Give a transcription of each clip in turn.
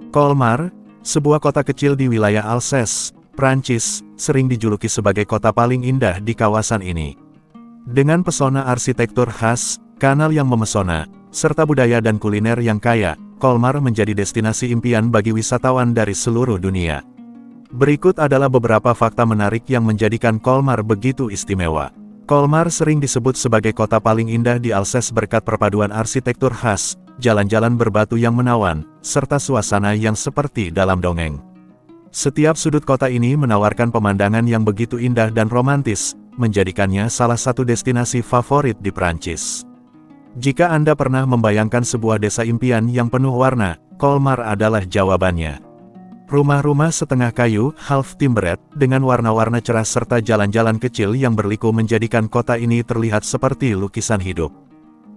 Colmar, sebuah kota kecil di wilayah Alsace, Prancis, sering dijuluki sebagai kota paling indah di kawasan ini. Dengan pesona arsitektur khas, kanal yang memesona, serta budaya dan kuliner yang kaya, Colmar menjadi destinasi impian bagi wisatawan dari seluruh dunia. Berikut adalah beberapa fakta menarik yang menjadikan Colmar begitu istimewa. Colmar sering disebut sebagai kota paling indah di Alsace berkat perpaduan arsitektur khas, jalan-jalan berbatu yang menawan, serta suasana yang seperti dalam dongeng. Setiap sudut kota ini menawarkan pemandangan yang begitu indah dan romantis, menjadikannya salah satu destinasi favorit di Prancis. Jika Anda pernah membayangkan sebuah desa impian yang penuh warna, Colmar adalah jawabannya. Rumah-rumah setengah kayu, half timbered, dengan warna-warna cerah serta jalan-jalan kecil yang berliku menjadikan kota ini terlihat seperti lukisan hidup.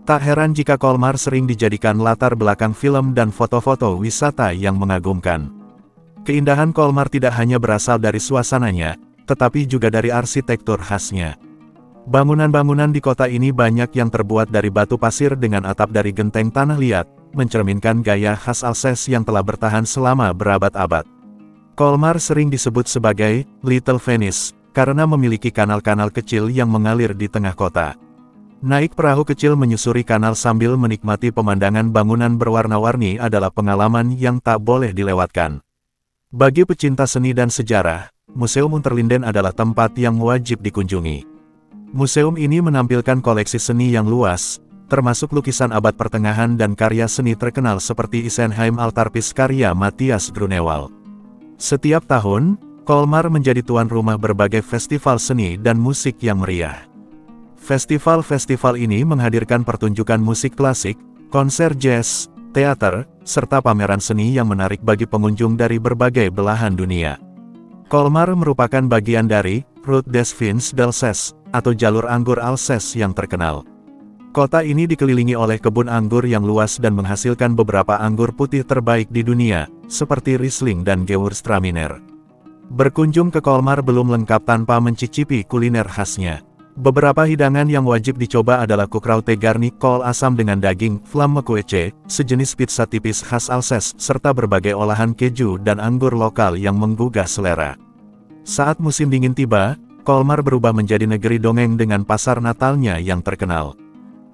Tak heran jika Colmar sering dijadikan latar belakang film dan foto-foto wisata yang mengagumkan. Keindahan Colmar tidak hanya berasal dari suasananya, tetapi juga dari arsitektur khasnya. Bangunan-bangunan di kota ini banyak yang terbuat dari batu pasir dengan atap dari genteng tanah liat, mencerminkan gaya khas Alsace yang telah bertahan selama berabad-abad. Colmar sering disebut sebagai Little Venice, karena memiliki kanal-kanal kecil yang mengalir di tengah kota. Naik perahu kecil menyusuri kanal sambil menikmati pemandangan bangunan berwarna-warni adalah pengalaman yang tak boleh dilewatkan. Bagi pecinta seni dan sejarah, Museum Unterlinden adalah tempat yang wajib dikunjungi. Museum ini menampilkan koleksi seni yang luas, termasuk lukisan abad pertengahan dan karya seni terkenal seperti Isenheim Altarpiece karya Matthias Grunewald. Setiap tahun, Colmar menjadi tuan rumah berbagai festival seni dan musik yang meriah. Festival-festival ini menghadirkan pertunjukan musik klasik, konser jazz, teater, serta pameran seni yang menarik bagi pengunjung dari berbagai belahan dunia. Colmar merupakan bagian dari Route des Vins d'Alsace, atau jalur anggur Alsace yang terkenal. Kota ini dikelilingi oleh kebun anggur yang luas dan menghasilkan beberapa anggur putih terbaik di dunia, seperti Riesling dan Gewürztraminer. Berkunjung ke Colmar belum lengkap tanpa mencicipi kuliner khasnya. Beberapa hidangan yang wajib dicoba adalah Kukraute garni kol asam dengan daging, Flammekueche, sejenis pizza tipis khas Alsace, serta berbagai olahan keju dan anggur lokal yang menggugah selera. Saat musim dingin tiba, Colmar berubah menjadi negeri dongeng dengan pasar Natalnya yang terkenal.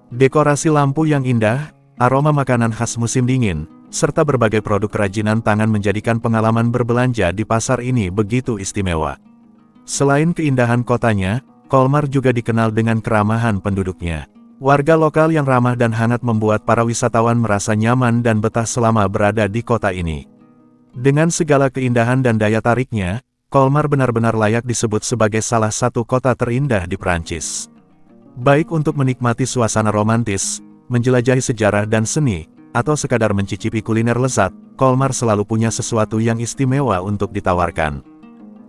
Dekorasi lampu yang indah, aroma makanan khas musim dingin, serta berbagai produk kerajinan tangan menjadikan pengalaman berbelanja di pasar ini begitu istimewa. Selain keindahan kotanya, Colmar juga dikenal dengan keramahan penduduknya. Warga lokal yang ramah dan hangat membuat para wisatawan merasa nyaman dan betah selama berada di kota ini. Dengan segala keindahan dan daya tariknya, Colmar benar-benar layak disebut sebagai salah satu kota terindah di Prancis. Baik untuk menikmati suasana romantis, menjelajahi sejarah dan seni, atau sekadar mencicipi kuliner lezat, Colmar selalu punya sesuatu yang istimewa untuk ditawarkan.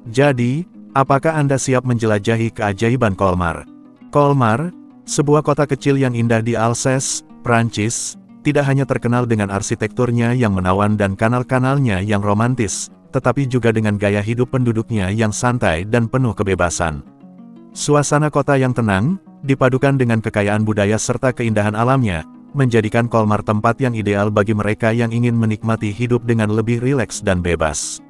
Jadi, apakah Anda siap menjelajahi keajaiban Colmar? Colmar, sebuah kota kecil yang indah di Alsace, Prancis, tidak hanya terkenal dengan arsitekturnya yang menawan dan kanal-kanalnya yang romantis, tetapi juga dengan gaya hidup penduduknya yang santai dan penuh kebebasan. Suasana kota yang tenang, dipadukan dengan kekayaan budaya serta keindahan alamnya, menjadikan Colmar tempat yang ideal bagi mereka yang ingin menikmati hidup dengan lebih rileks dan bebas.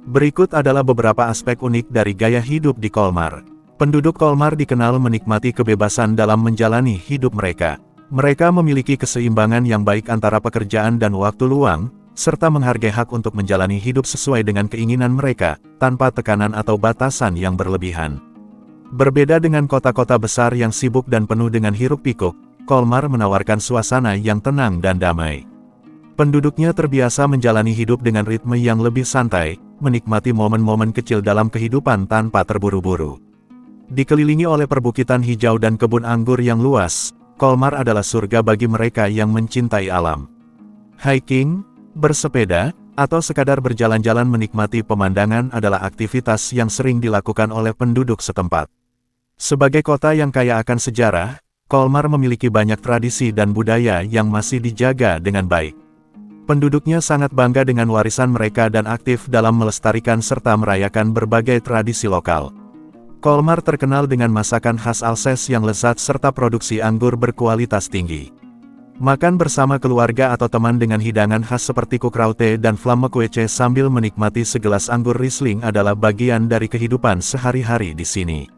Berikut adalah beberapa aspek unik dari gaya hidup di Colmar. Penduduk Colmar dikenal menikmati kebebasan dalam menjalani hidup mereka. Mereka memiliki keseimbangan yang baik antara pekerjaan dan waktu luang, serta menghargai hak untuk menjalani hidup sesuai dengan keinginan mereka, tanpa tekanan atau batasan yang berlebihan. Berbeda dengan kota-kota besar yang sibuk dan penuh dengan hiruk-pikuk, Colmar menawarkan suasana yang tenang dan damai. Penduduknya terbiasa menjalani hidup dengan ritme yang lebih santai, menikmati momen-momen kecil dalam kehidupan tanpa terburu-buru. Dikelilingi oleh perbukitan hijau dan kebun anggur yang luas, Colmar adalah surga bagi mereka yang mencintai alam. Hiking, bersepeda, atau sekadar berjalan-jalan menikmati pemandangan adalah aktivitas yang sering dilakukan oleh penduduk setempat. Sebagai kota yang kaya akan sejarah, Colmar memiliki banyak tradisi dan budaya yang masih dijaga dengan baik. Penduduknya sangat bangga dengan warisan mereka dan aktif dalam melestarikan serta merayakan berbagai tradisi lokal. Colmar terkenal dengan masakan khas Alsace yang lezat serta produksi anggur berkualitas tinggi. Makan bersama keluarga atau teman dengan hidangan khas seperti kukraute dan flammekueche sambil menikmati segelas anggur Riesling adalah bagian dari kehidupan sehari-hari di sini.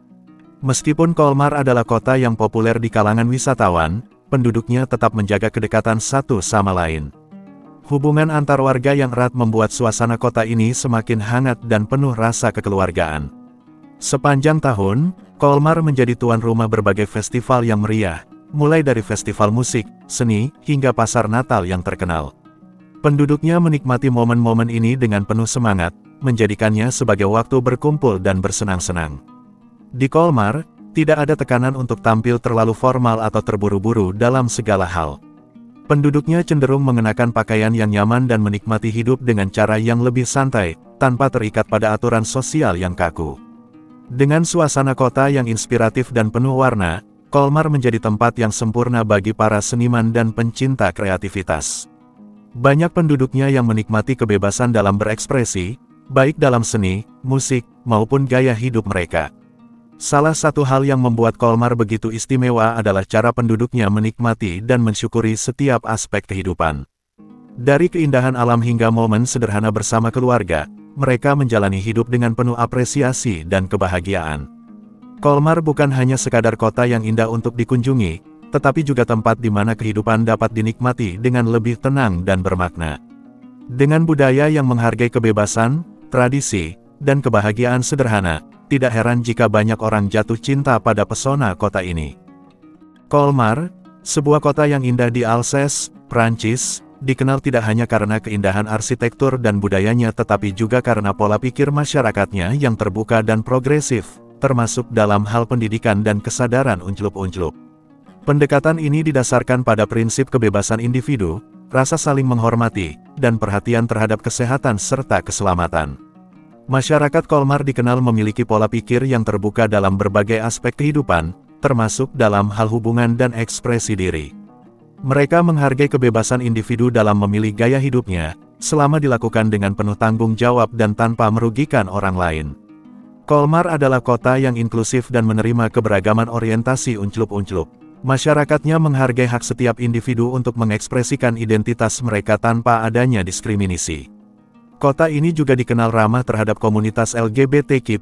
Meskipun Colmar adalah kota yang populer di kalangan wisatawan, penduduknya tetap menjaga kedekatan satu sama lain. Hubungan antar warga yang erat membuat suasana kota ini semakin hangat dan penuh rasa kekeluargaan. Sepanjang tahun, Colmar menjadi tuan rumah berbagai festival yang meriah, mulai dari festival musik, seni, hingga pasar Natal yang terkenal. Penduduknya menikmati momen-momen ini dengan penuh semangat, menjadikannya sebagai waktu berkumpul dan bersenang-senang. Di Colmar, tidak ada tekanan untuk tampil terlalu formal atau terburu-buru dalam segala hal. Penduduknya cenderung mengenakan pakaian yang nyaman dan menikmati hidup dengan cara yang lebih santai, tanpa terikat pada aturan sosial yang kaku. Dengan suasana kota yang inspiratif dan penuh warna, Colmar menjadi tempat yang sempurna bagi para seniman dan pencinta kreativitas. Banyak penduduknya yang menikmati kebebasan dalam berekspresi, baik dalam seni, musik, maupun gaya hidup mereka. Salah satu hal yang membuat Colmar begitu istimewa adalah cara penduduknya menikmati dan mensyukuri setiap aspek kehidupan. Dari keindahan alam hingga momen sederhana bersama keluarga, mereka menjalani hidup dengan penuh apresiasi dan kebahagiaan. Colmar bukan hanya sekadar kota yang indah untuk dikunjungi, tetapi juga tempat di mana kehidupan dapat dinikmati dengan lebih tenang dan bermakna. Dengan budaya yang menghargai kebebasan, tradisi, dan kebahagiaan sederhana, tidak heran jika banyak orang jatuh cinta pada pesona kota ini. Colmar, sebuah kota yang indah di Alsace, Prancis, dikenal tidak hanya karena keindahan arsitektur dan budayanya tetapi juga karena pola pikir masyarakatnya yang terbuka dan progresif, termasuk dalam hal pendidikan dan kesadaran unclup-unclup. Pendekatan ini didasarkan pada prinsip kebebasan individu, rasa saling menghormati, dan perhatian terhadap kesehatan serta keselamatan. Masyarakat Colmar dikenal memiliki pola pikir yang terbuka dalam berbagai aspek kehidupan, termasuk dalam hal hubungan dan ekspresi diri. Mereka menghargai kebebasan individu dalam memilih gaya hidupnya, selama dilakukan dengan penuh tanggung jawab dan tanpa merugikan orang lain. Colmar adalah kota yang inklusif dan menerima keberagaman orientasi unclup-unclup. Masyarakatnya menghargai hak setiap individu untuk mengekspresikan identitas mereka tanpa adanya diskriminasi. Kota ini juga dikenal ramah terhadap komunitas LGBTQ+,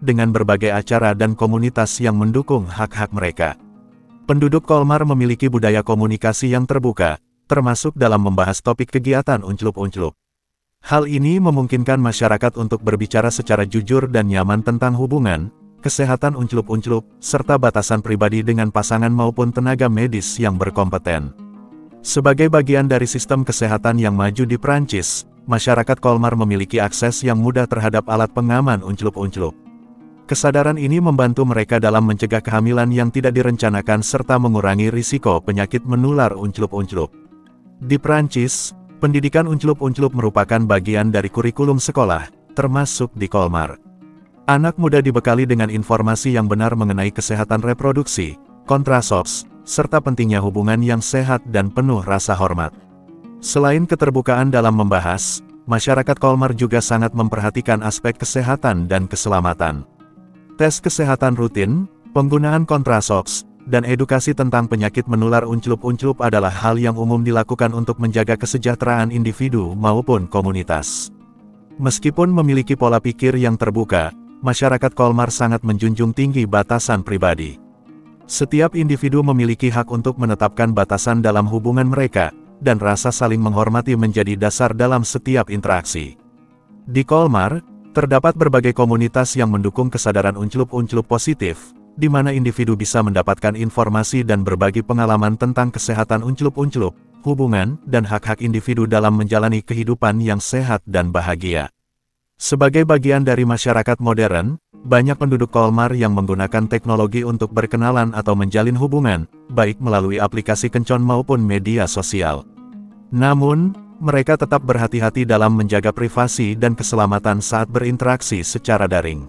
dengan berbagai acara dan komunitas yang mendukung hak-hak mereka. Penduduk Colmar memiliki budaya komunikasi yang terbuka, termasuk dalam membahas topik kegiatan unclup-unclup. Hal ini memungkinkan masyarakat untuk berbicara secara jujur dan nyaman tentang hubungan, kesehatan unclup-unclup, serta batasan pribadi dengan pasangan maupun tenaga medis yang berkompeten. Sebagai bagian dari sistem kesehatan yang maju di Prancis, masyarakat Colmar memiliki akses yang mudah terhadap alat pengaman unclup-unclup. Kesadaran ini membantu mereka dalam mencegah kehamilan yang tidak direncanakan serta mengurangi risiko penyakit menular unclup-unclup. Di Prancis, pendidikan unclup-unclup merupakan bagian dari kurikulum sekolah, termasuk di Colmar. Anak muda dibekali dengan informasi yang benar mengenai kesehatan reproduksi, kontrasepsi, serta pentingnya hubungan yang sehat dan penuh rasa hormat. Selain keterbukaan dalam membahas, masyarakat Colmar juga sangat memperhatikan aspek kesehatan dan keselamatan. Tes kesehatan rutin, penggunaan kontrasepsi, dan edukasi tentang penyakit menular unclup-unclup adalah hal yang umum dilakukan untuk menjaga kesejahteraan individu maupun komunitas. Meskipun memiliki pola pikir yang terbuka, masyarakat Colmar sangat menjunjung tinggi batasan pribadi. Setiap individu memiliki hak untuk menetapkan batasan dalam hubungan mereka, dan rasa saling menghormati menjadi dasar dalam setiap interaksi. Di Colmar, terdapat berbagai komunitas yang mendukung kesadaran unclup-unclup positif, di mana individu bisa mendapatkan informasi dan berbagi pengalaman tentang kesehatan unclup-unclup, hubungan, dan hak-hak individu dalam menjalani kehidupan yang sehat dan bahagia. Sebagai bagian dari masyarakat modern, banyak penduduk Colmar yang menggunakan teknologi untuk berkenalan atau menjalin hubungan, baik melalui aplikasi kencan maupun media sosial. Namun, mereka tetap berhati-hati dalam menjaga privasi dan keselamatan saat berinteraksi secara daring.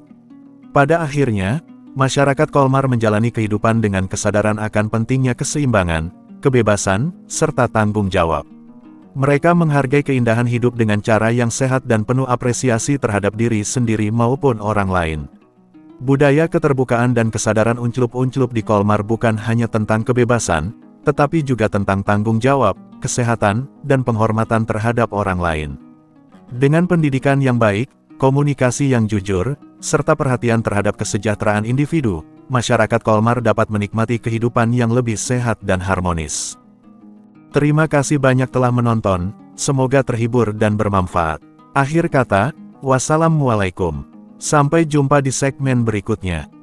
Pada akhirnya, masyarakat Colmar menjalani kehidupan dengan kesadaran akan pentingnya keseimbangan, kebebasan, serta tanggung jawab. Mereka menghargai keindahan hidup dengan cara yang sehat dan penuh apresiasi terhadap diri sendiri maupun orang lain. Budaya keterbukaan dan kesadaran unclup-unclup di Colmar bukan hanya tentang kebebasan, tetapi juga tentang tanggung jawab, kesehatan, dan penghormatan terhadap orang lain. Dengan pendidikan yang baik, komunikasi yang jujur, serta perhatian terhadap kesejahteraan individu, masyarakat Kolmar dapat menikmati kehidupan yang lebih sehat dan harmonis. Terima kasih banyak telah menonton, semoga terhibur dan bermanfaat. Akhir kata, wassalamualaikum. Sampai jumpa di segmen berikutnya.